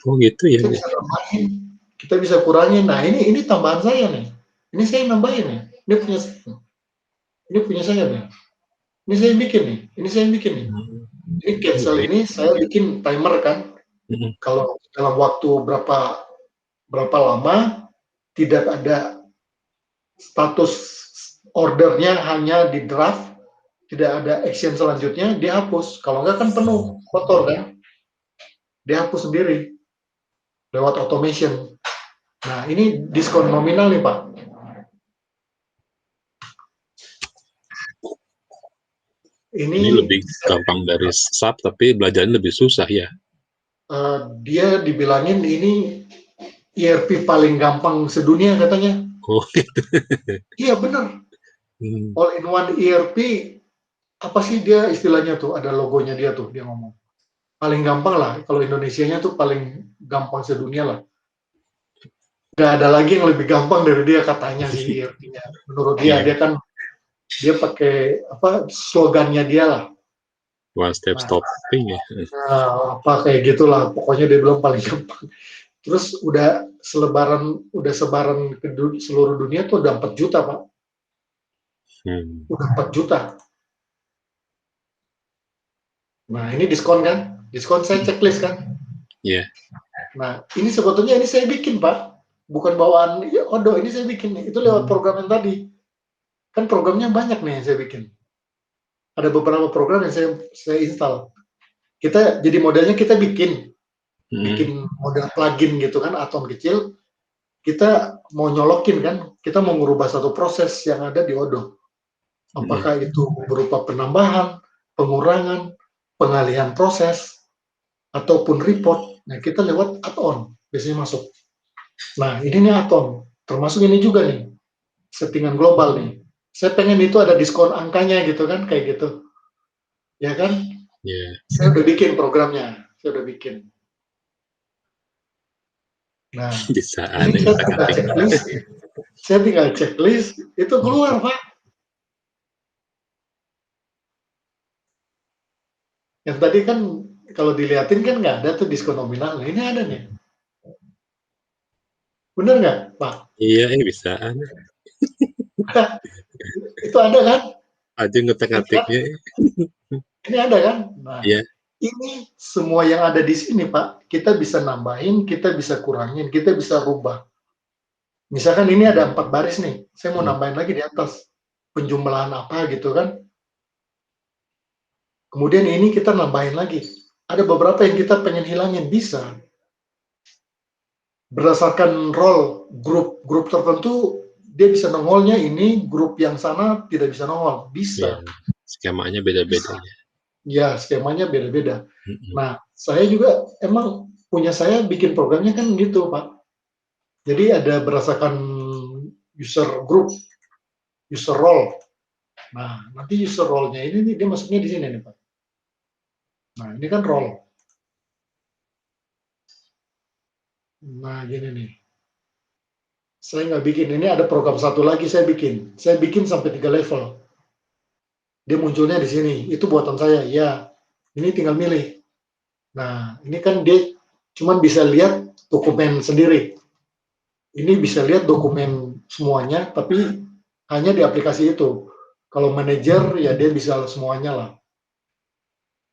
Oh gitu ya. Kita bisa tambahin, kita bisa kurangin. Nah ini tambahan saya nih. Ini saya nambahin nih. Ini punya saya nih. Ini saya bikin nih. Ini saya bikin nih. Hmm. Ini cancel Baik. ini saya bikin timer kan. Mm-mm. Kalau dalam waktu berapa lama tidak ada status ordernya, hanya di draft, tidak ada action selanjutnya, dia hapus. Kalau enggak kan penuh kotor kan, dia hapus sendiri lewat automation. Nah ini diskon nominal nih Pak. Ini Ini lebih gampang dari SAP, tapi belajarnya lebih susah ya. dia dibilangin ini ERP paling gampang sedunia katanya. Oh gitu. Iya benar. Hmm. All in one ERP, apa sih dia istilahnya tuh, ada logonya dia tuh, dia ngomong. Paling gampang lah, kalau Indonesianya tuh paling gampang sedunia lah. Gak ada lagi yang lebih gampang dari dia katanya sih ERP-nya. Menurut dia, Ya, dia pakai apa slogannya dia lah. one step Nah, stopping ya. apa kayak gitulah. Pokoknya dia bilang paling gampang. Terus udah sebaran ke seluruh dunia tuh udah 4 juta Pak. Hmm. Udah 4 juta. Nah ini diskon kan? Diskon saya checklist kan? Ya. Nah ini sebetulnya ini saya bikin Pak. Bukan bawaan ya, Odoo, ini saya bikin nih. Itu lewat program yang tadi. Kan programnya banyak nih yang saya bikin. Ada beberapa program yang saya install. Jadi modelnya kita Hmm. bikin model plugin gitu kan, atom kecil. Kita mau nyolokin kan, kita mau merubah satu proses yang ada di Odoo. Hmm. Apakah itu berupa penambahan, pengurangan, pengalihan proses, ataupun report. Nah, kita lewat add-on biasanya masuk. Nah, ini nih add-on. Termasuk ini juga nih, settingan global nih. Saya pengen itu ada diskon angkanya gitu kan, kayak gitu. Ya kan? Ya. Saya udah bikin programnya. Saya udah bikin. Nah, Bisa ini aneh otak-atik. saya tinggal checklist, itu keluar, Pak. Yang tadi kan kalau dilihatin kan nggak ada tuh diskon nominal. Ini ada nih. Bener nggak, Pak? Iya, bisa. Itu ada kan? Aja ngetek-ngetiknya. Ini ada kan? Nah, Iya. ini semua yang ada di sini, Pak, kita bisa nambahin, kita bisa kurangin, kita bisa rubah. Misalkan ini ada 4 baris nih, saya mau nambahin lagi di atas. Penjumlahan apa gitu kan. Kemudian ini kita nambahin lagi. Ada beberapa yang kita pengen hilangin, bisa. Berdasarkan role grup tertentu, dia bisa nongolnya ini, grup yang sana tidak bisa nongol. Iya. Bisa. Skemanya beda-beda. Ya, skemanya beda-beda. Nah, saya juga emang punya saya bikin programnya kan gitu, Pak. Jadi ada berdasarkan user group, user role. Nah, nanti user role-nya ini nih, dia masuknya di sini nih, Pak. Nah, ini kan role. Nah, gini nih. Saya nggak bikin, ini ada program satu lagi saya bikin. Saya bikin sampai 3 level. Dia munculnya di sini, itu buatan saya. Ya, ini tinggal milih. Nah, ini kan dia cuman bisa lihat dokumen sendiri. Ini bisa lihat dokumen semuanya, tapi hanya di aplikasi itu. Kalau manajer, ya dia bisa semuanya lah.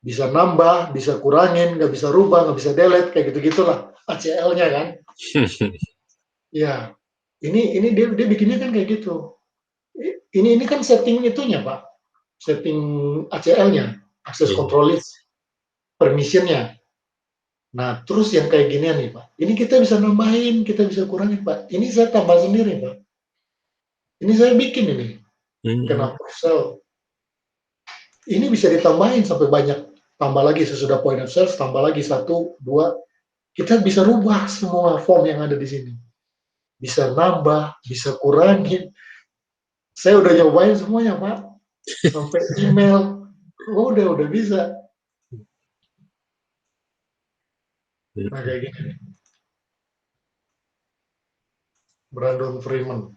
Bisa nambah, bisa kurangin, nggak bisa rubah, nggak bisa delete, kayak gitu-gitulah ACL-nya kan. Ya, ini dia bikinnya kan kayak gitu. Ini kan setting itunya, Pak. Setting ACL-nya, access Iya. control list, permission-nya. Nah, terus yang kayak ginian nih, Pak. Ini kita bisa nambahin, kita bisa kurangin, Pak. Ini saya tambah sendiri, Pak. Ini saya bikin ini. Kenapa sel? Ini bisa ditambahin sampai banyak. Tambah lagi sesudah point of sales, tambah lagi 1, 2. Kita bisa rubah semua form yang ada di sini. Bisa nambah, bisa kurangin. Saya udah nyobain semuanya, Pak. Sampai email. Oh, udah bisa. Nah, kayak gini. Brandon Freeman.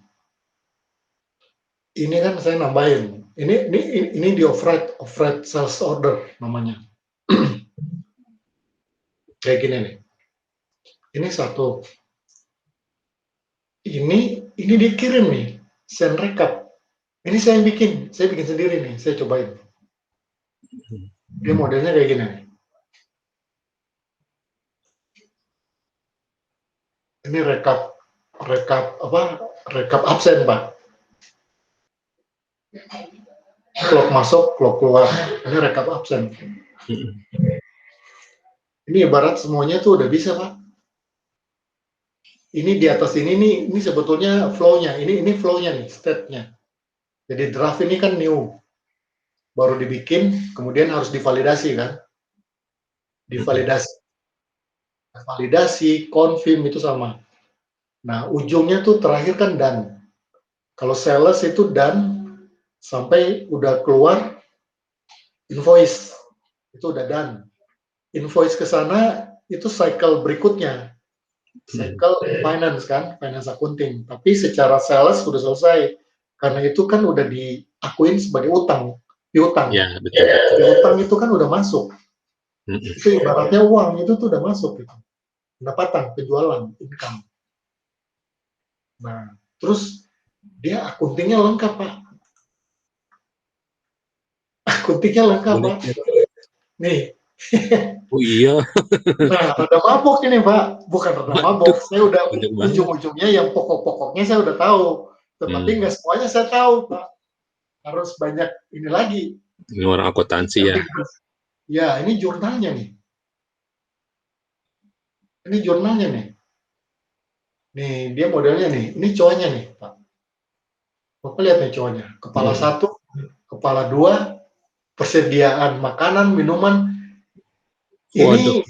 Ini kan saya nambahin. Ini di offered sales order namanya. Kayak gini nih. Ini satu. Ini dikirim nih. Send recap. Ini saya bikin sendiri nih. Saya cobain. Dia modelnya kayak gini. Ini rekap absen, Pak. Clock masuk, clock keluar. Ini rekap absen. Ini ibarat semuanya tuh udah bisa, Pak. Ini di atas ini sebetulnya flow-nya. Ini flow-nya nih, state-nya. Jadi draft ini kan new. Baru dibikin, kemudian harus divalidasi kan. Validasi, confirm itu sama. Nah, ujungnya tuh terakhir kan done. Kalau sales itu done sampai udah keluar invoice. Itu udah done. Invoice ke sana itu cycle berikutnya. Cycle finance kan, finance accounting. Tapi secara sales sudah selesai. Karena itu kan udah diakuin sebagai utang, piutang. Ya, betul. Piutang itu kan udah masuk. Itu ibaratnya uang itu tuh udah masuk gitu. Pendapatan, penjualan, income. Nah, terus dia akuntingnya lengkap, Pak. Akuntingnya lengkap, Pak. Nih. Oh iya. Nah, rada mabok ini, Pak. Bukan rada mabok. Saya udah ujung-ujungnya yang pokok-pokoknya saya udah tahu. Tetapi nggak semuanya saya tahu, Pak. Harus banyak ini lagi. Ini orang akuntansi ya. Ya, ini jurnalnya nih. Ini jurnalnya nih. Nih, dia modelnya nih. Ini cowoknya nih, Pak. Bapak lihat nih cowoknya. Kepala 1, kepala 2, persediaan makanan, minuman. Ini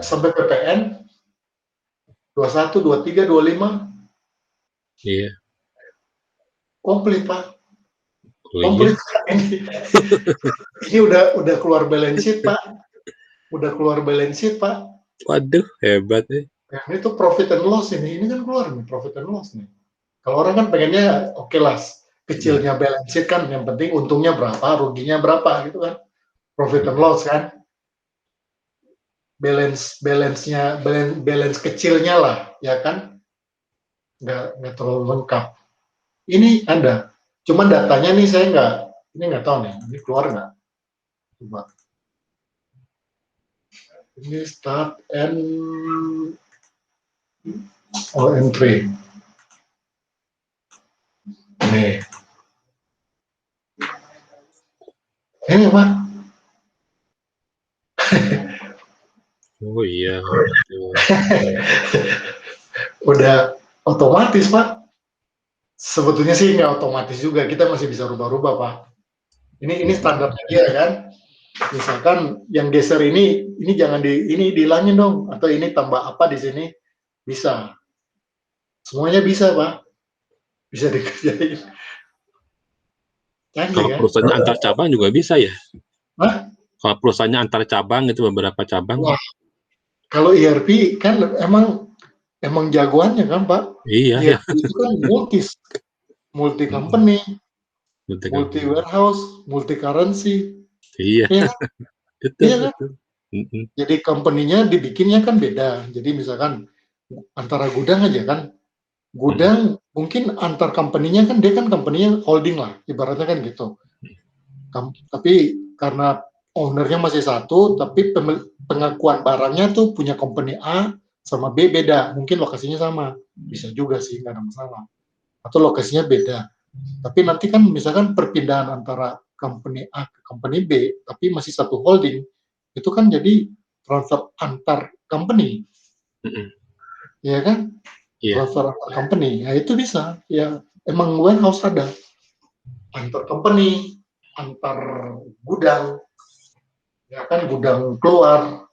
sampai PPN 21, 23, 25. Iya. Komplit, Pak. Oh, komplit. Iya. Ini udah keluar balance sheet, Pak. Udah keluar balance sheet, Pak. Waduh, hebat nih. Nah, ini tuh profit and loss ini. Ini kan keluar nih, profit and loss nih. Kalau orang kan pengennya oke lah, kecilnya balance sheet kan, yang penting untungnya berapa, ruginya berapa gitu kan. Profit and loss kan. balance kecilnya lah, ya kan? Nggak terlalu lengkap. Ini ada, cuman datanya nih saya nggak tahu nih, ini keluar nggak? Coba. Ini start and entry. Nih. Ini Pak. Oh iya. Udah otomatis Pak. Sebetulnya sih nggak otomatis juga, kita masih bisa rubah-rubah Pak. Ini standarnya dia kan. Misalkan yang geser ini jangan ini dihilangin dong, atau ini tambah apa di sini, bisa. Semuanya bisa Pak. Bisa dikerjain. Canggih Kalau kan? perusahaannya antar cabang juga bisa ya? Hah? Kalau perusahaannya antar cabang itu beberapa cabang. Wah, kalau ERP kan emang jagoannya kan Pak. Iya ya. ERP itu kan multi company, multi warehouse, multi currency. Iya, Iya kan? betul Iya kan? betul. Jadi company-nya dibikinnya kan beda. Jadi misalkan antara gudang aja kan, gudang mungkin antar company-nya kan, dia kan company-nya holding lah, ibaratnya kan gitu. Tapi karena ownernya masih satu, tapi pengakuan barangnya tuh punya company A sama B beda, mungkin lokasinya sama, bisa juga sih, nggak ada masalah. Atau lokasinya beda. Tapi nanti kan misalkan perpindahan antara company A ke company B, tapi masih satu holding, itu kan jadi transfer antar company, ya kan? Iya. Transfer antar company, ya itu bisa. Ya emang warehouse ada antar company, antar gudang, ya kan, gudang keluar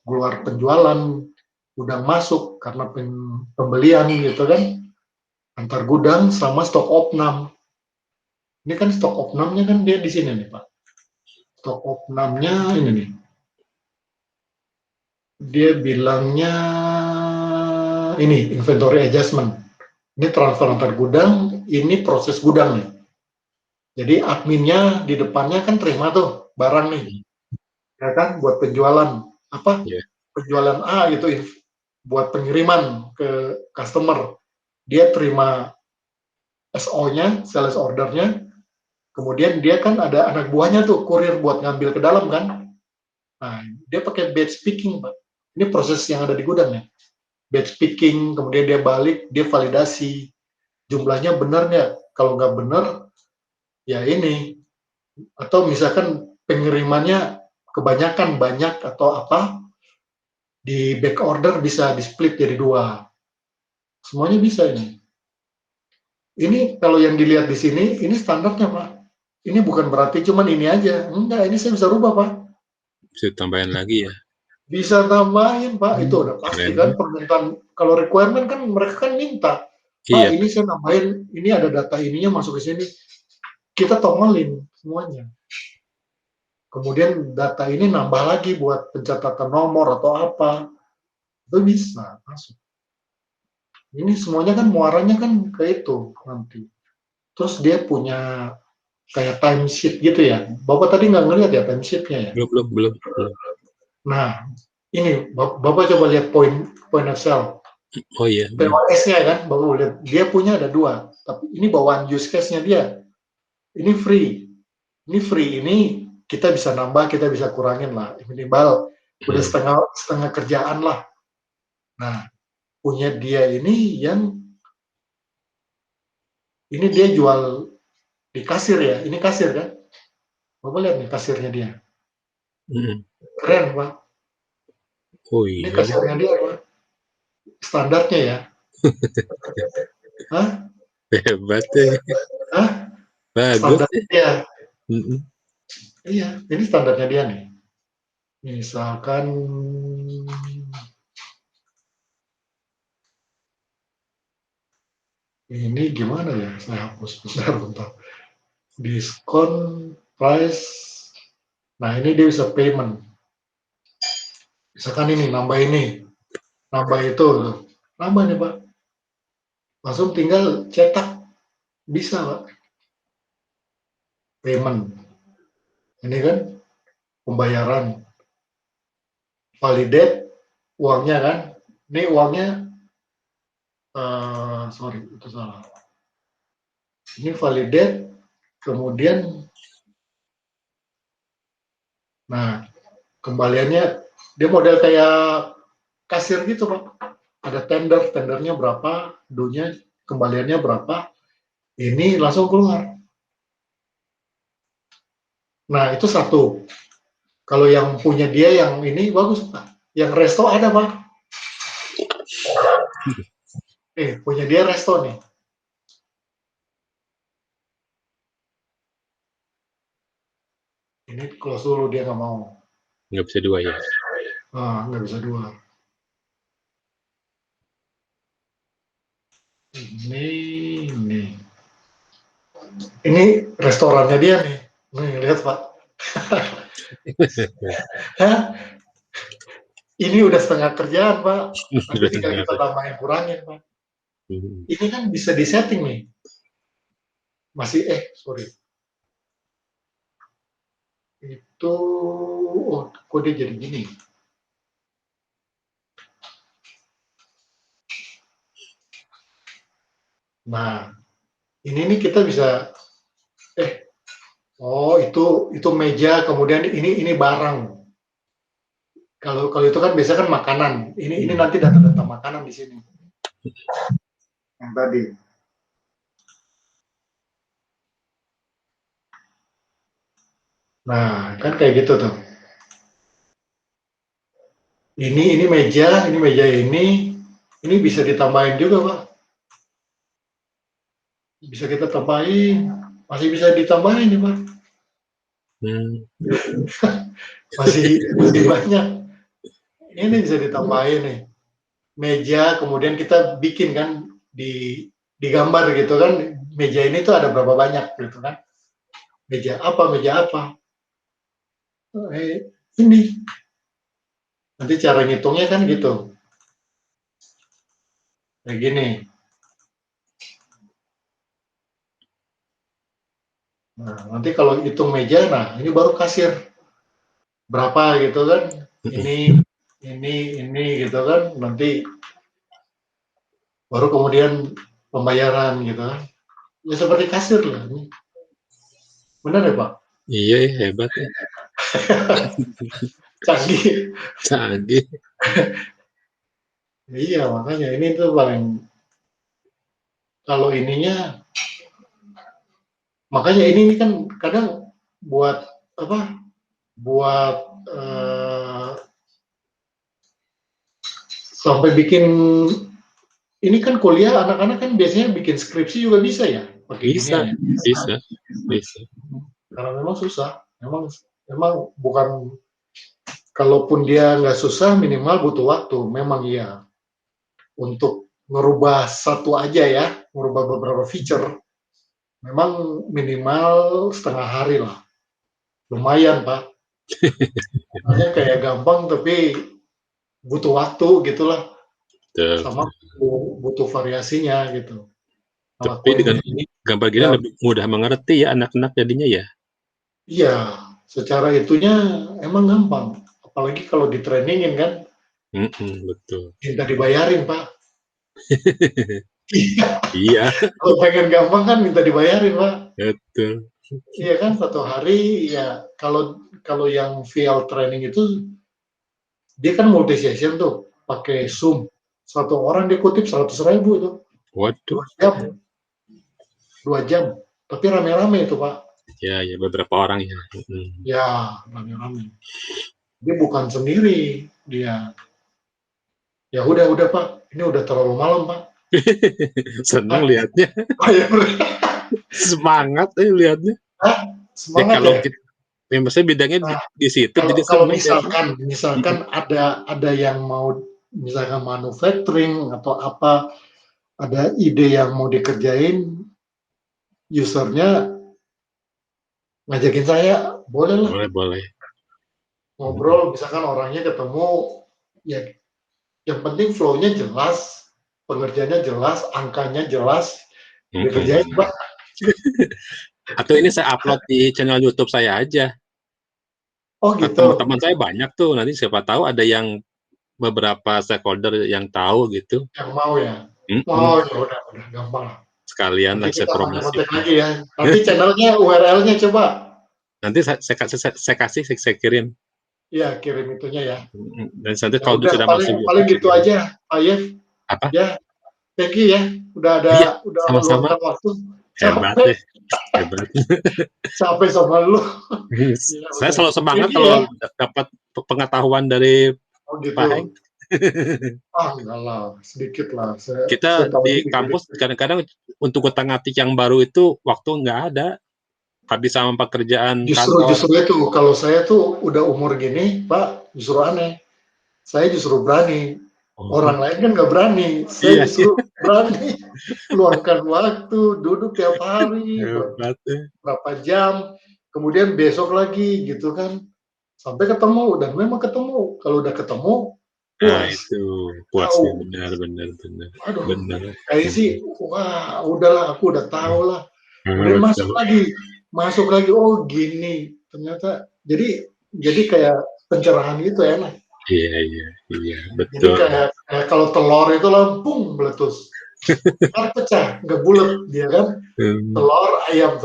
penjualan, gudang masuk karena pembelian gitu kan, antar gudang sama stok opnam. Ini kan stok opnamnya kan dia di sini nih Pak. Stok opnamnya ini nih. Dia bilangnya ini inventory adjustment. Ini transfer antar gudang, ini proses gudang nih. Jadi adminnya di depannya kan terima tuh barang nih, ya kan, buat penjualan apa? Yeah. Penjualan A gitu, buat pengiriman ke customer. Dia terima SO-nya, sales order-nya, kemudian dia kan ada anak buahnya tuh, kurir buat ngambil ke dalam kan. Nah, dia pakai batch picking, Pak. Ini proses yang ada di gudang ya. Batch picking, kemudian dia balik, dia validasi. Jumlahnya benar nggak? Kalau nggak benar, ya ini. Atau misalkan pengirimannya kebanyakan, banyak atau apa, di back order bisa di split jadi dua. Semuanya bisa ini. Ini kalau yang dilihat di sini, ini standarnya Pak. Ini bukan berarti cuman ini aja. Enggak, ini saya bisa rubah Pak. Bisa tambahin lagi ya. Bisa tambahin Pak. Itu udah pasti kan Keren. permintaan. Kalau requirement kan mereka kan minta, Pak Iya. ini saya nambahin, ini ada data ininya masuk ke sini. Kita tomalin semuanya. Kemudian data ini nambah lagi buat pencatatan nomor atau apa. Itu bisa masuk. Ini semuanya kan muaranya kan ke itu nanti. Terus dia punya kayak timesheet gitu ya. Bapak tadi nggak ngeliat ya timesheetnya ya? Belum. Nah, ini Bapak coba lihat point of sale. Oh iya. POS-nya kan, Bapak lihat. Dia punya ada dua. Tapi ini bawaan use case-nya dia. Ini free. Ini kita bisa nambah, kita bisa kurangin lah. Minimal udah setengah kerjaan lah. Nah, punya dia ini dia jual di kasir ya. Ini kasir kan? Bapak lihat nih kasirnya dia. Keren, Pak. Oh Ini iya. kasirnya dia, Pak. Standarnya ya. Hah? Hebat deh. Hah? Bagus. Standarnya dia. Mm-mm. Iya, ini standarnya dia nih. Misalkan ini gimana ya? Saya hapus bentar. Diskon price. Nah, ini dia bisa payment. Misalkan ini nambah itu, nambah nih Pak. Langsung tinggal cetak, bisa Pak. Payment. Ini kan pembayaran. Validate, uangnya kan. Ini uangnya, sorry, itu salah. Ini validate, kemudian, nah, kembaliannya dia model kayak kasir gitu, Pak. Ada tendernya berapa, dunya kembaliannya berapa, ini langsung keluar. Nah, itu satu. Kalau yang punya dia yang ini bagus, Pak. Yang resto ada, Pak. Punya dia resto nih. Ini close dulu, dia nggak mau. Nggak bisa dua ya. Nggak bisa dua. Ini restorannya dia nih. Nih, lihat, Pak. Hah? Ini udah setengah kerjaan, Pak. Nanti tinggal kita tambahin, kurangin, Pak. Ini kan bisa disetting nih. Masih, sorry. Itu, kok dia jadi gini? Nah, ini nih kita bisa, itu meja, kemudian ini barang. Kalau itu kan biasanya kan makanan. Ini nanti data-data makanan di sini. Yang tadi. Nah, kan kayak gitu tuh. Ini meja ini bisa ditambahin juga, Pak. Bisa kita tambahin, masih bisa ditambahin nih, Pak. masih banyak. Ini bisa ditambahin nih. Meja, kemudian kita bikin kan di gambar gitu kan, meja ini tuh ada berapa banyak gitu kan. Meja apa. Ini. Nanti cara ngitungnya kan gitu. Kayak gini. Nah, nanti kalau hitung meja, nah ini baru kasir. Berapa gitu kan. Ini gitu kan. Nanti baru kemudian pembayaran gitu kan. Ya seperti kasir lah. Benar ya, Pak? Iya, hebat ya. Canggih. Iya, makanya ini tuh paling, kalau ininya, makanya ini kan kadang buat apa? Buat sampai bikin, ini kan kuliah anak-anak kan biasanya bikin skripsi juga bisa ya pakai Bisa, ginian ya. bisa. Karena memang susah, memang bukan, kalaupun dia nggak susah minimal butuh waktu, memang iya. Untuk merubah satu aja ya, merubah beberapa feature, memang minimal setengah hari lah. Lumayan, Pak. Hanya kayak gampang tapi butuh waktu gitulah. Sama butuh variasinya gitu. Tapi dengan gambar gini lebih mudah mengerti ya anak-anak jadinya ya. Iya, secara itunya emang gampang. Apalagi kalau ditreningin kan. Betul. Minta dibayarin, Pak. Iya. Kalau pengen gampang kan minta dibayarin, Pak. Betul. Iya kan, satu hari ya, kalau yang VL training itu dia kan multi session tuh, pakai Zoom. Satu orang dia kutip 100.000 tuh. Waduh. 2 jam. Tapi rame-rame itu, Pak. Ya, beberapa orang ya. Ya, rame-rame. Dia bukan sendiri, dia. Ya udah Pak, ini udah terlalu malam, Pak. Senang lihatnya. Semangat lihatnya. Semangat kalau ya? Maksudnya bidangnya di situ. Kalau misalkan ada yang mau misalkan manufacturing atau apa, ada ide yang mau dikerjain, usernya ngajakin saya, boleh lah. Boleh. Ngobrol, misalkan orangnya ketemu, ya yang penting flow-nya jelas, pengerjaannya jelas, angkanya jelas, dikerjain, Pak. Atau ini saya upload di channel YouTube saya aja. Oh gitu. Teman-teman saya banyak tuh, nanti siapa tahu ada yang beberapa stakeholder yang tahu gitu. Yang mau ya? Mhm. Oh, ya udah gampang lah. Sekalian Nanti lah saya kita kontak-kontak promosikan. lagi ya. Nanti channelnya URL-nya coba. Nanti saya kasih, saya kirim. Iya, kirim itunya ya. Dan nanti Ya kalau udah, sudah paling masuk paling saya gitu kirim. aja, Pak Yef. Apa? Ya, thank you ya. Oh iya, Udah sama-sama. meluangkan waktu. Hebat Capek, deh, hebat. capek sama lu. Ya Saya udah. selalu Thank semangat you ya. kalau dapat pengetahuan dari Oh Pak Heng. gitu. Ah, enggak lah, sedikit lah. Saya Kita tahu di dikit-dikit. kampus kadang-kadang untuk utak-atik yang baru itu waktu nggak ada, habis sama pekerjaan Justru kantor. justru itu kalau saya tuh udah umur gini, Pak, justru aneh. Saya justru berani. Oh, Orang lain kan nggak berani. Saya iya, justru berani luangkan waktu, duduk tiap hari hebat ya. berapa jam, kemudian besok lagi gitu kan. Sampai ketemu dan memang ketemu. Kalau udah ketemu, Nah puas. itu puasnya Tahu. benar benar benar Aduh, benar. kayak sih, wah, udahlah, aku udah tahu lah. Kemudian Betul. masuk lagi, oh gini, ternyata. Jadi kayak pencerahan gitu enak. Iya iya iya Jadi betul. kayak kalau telur itu langsung meletus, kan pecah, nggak bulat dia kan. Hmm. Telur, ayam,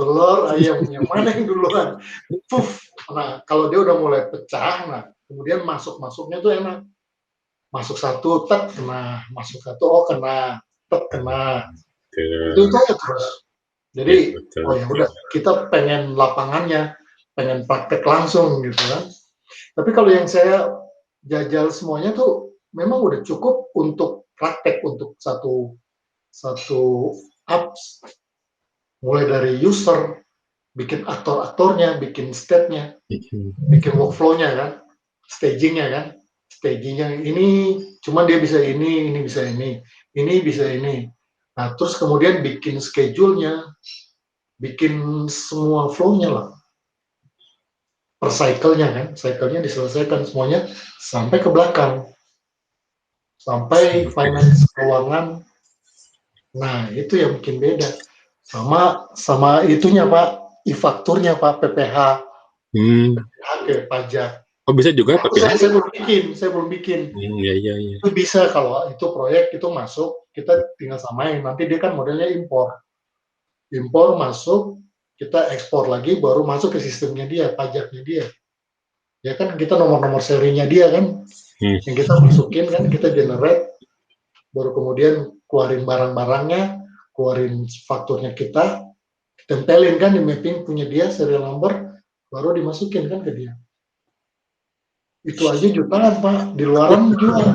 yang mana yang duluan? Puf. Nah, kalau dia udah mulai pecah, nah kemudian masuknya tuh enak. Masuk satu, tek kena, masuk satu, oh kena, tek kena. Itu Betul. aja terus. Ya Jadi, betul oh ya betul. udah, kita pengen lapangannya, pengen praktek langsung gitu kan. Tapi kalau yang saya jajal semuanya tuh memang udah cukup untuk praktek untuk satu satu apps, mulai dari user, bikin aktor-aktornya, bikin step-nya, Mhm. bikin workflow-nya kan, staging-nya kan, staging-nya ini, cuman dia bisa ini bisa ini bisa ini. Nah, terus kemudian bikin schedule-nya, bikin semua flow-nya lah, per cycle-nya kan, cycle-nya diselesaikan semuanya sampai ke belakang, sampai Oke. finance keuangan. Nah, itu yang bikin beda. Sama itunya Pak, e-fakturnya Pak, PPH, Hmm. ke pajak. Oh bisa juga Nah, itu PPH? saya belum bikin. Iya iya iya. Itu bisa kalau itu proyek itu masuk, kita tinggal samain. Nanti dia kan modelnya impor. Impor masuk, kita ekspor lagi, baru masuk ke sistemnya dia, pajaknya dia. Ya kan kita nomor-nomor serinya dia kan, Hmm. yang kita masukin kan, kita generate, baru kemudian keluarin barang-barangnya, keluarin fakturnya kita, tempelin kan di mapping punya dia, serial number, baru dimasukin kan ke dia. Itu aja jutaan Pak, di luaran jual.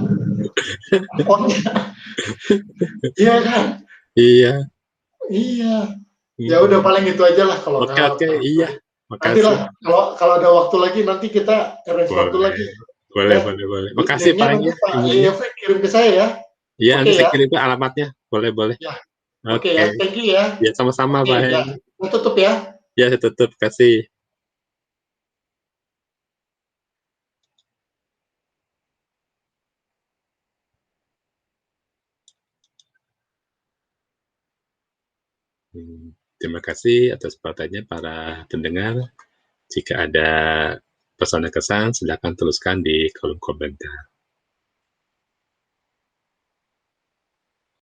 Iya kan? Iya. Iya. Ya udah Hmm. paling itu aja lah kalau Oke nggak oke waktu iya. lagi. Nanti Makasih. lah kalau kalau ada waktu lagi nanti kita arrange waktu Boleh. lagi Boleh ya. boleh boleh. Makasih Linknya Pak nanti ya Pak ininya. EF kirim ke saya ya. Iya Oke nanti saya ya. kirim ke alamatnya. Boleh boleh. Ya. Oke Oke. ya. Thank you ya. Ya sama-sama Oke Pak ya. Heng. Saya tutup ya. Ya saya tutup. Kasih. Terima kasih atas perhatiannya para pendengar. Jika ada pesan dan kesan, silakan tuliskan di kolom komentar.